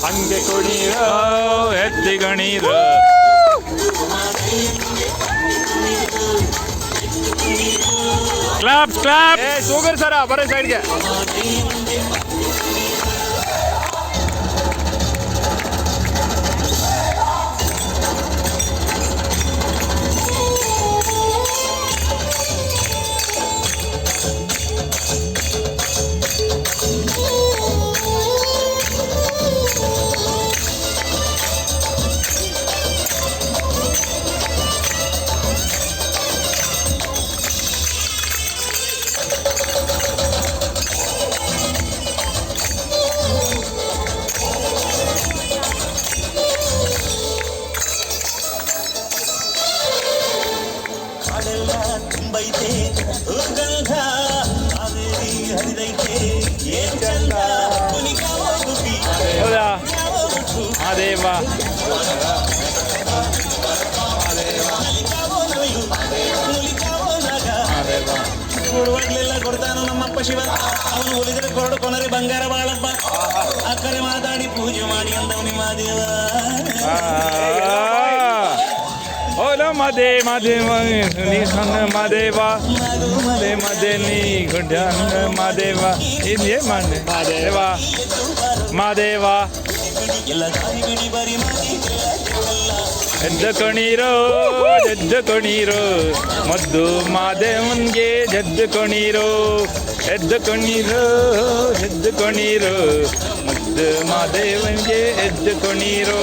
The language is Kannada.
ಹಂಗೆ ಕುಣೀರ ಎತ್ತಿ ಗಣೀರ ಕ್ಲಾಪ್ ಕ್ಲಾಪ್ ಶುಗರ್ ಸರ ಬರೋ ಸೈಡ್ಗೆ ತುಂಬೈತೆ ಗಂಧ ಕಾವೇರಿ ಹರಿದೈತೆ ಏನ್ ಚಂದ ಹೌದಾ ಮಹಾದೇವ ಕೊಡುವಾಗ್ಲೆಲ್ಲ ಕೊಡ್ತಾನು ನಮ್ಮಪ್ಪ ಶಿವ ಅವನು ಉಳಿದರೆ ಕೊರಡು ಕೊನರೆ ಬಂಗಾರ ಬಾಳಪ್ಪ ಅಕ್ಕರೆ ಮಾತಾಡಿ ಪೂಜೆ ಮಾಡಿ ಅಂದವನಿ ಮಹಾದೇವ ಓಲೋ ಮದೇ ಮದೇ ನೀ ಸಣ್ಣ ಮಾದೇವ ಮದೇ ಮದೇ ನೀ ಗುಡ್ಡ ಮಾದೇವ ಇದೇ ಮನೆ ಮಾದೇವ ಮಾದೇವ ಎದ್ದ ಕಣೀರೋ ಮದ್ದು ಮಾದೇವನ್ಗೆ ಎದ್ದು ಕಣೀರೋ ಎದ್ದು ಕಣೀರೋ ಮದ್ದು ಮಾದೇವನ್ಗೆ ಎದ್ದು ಕಣೀರೋ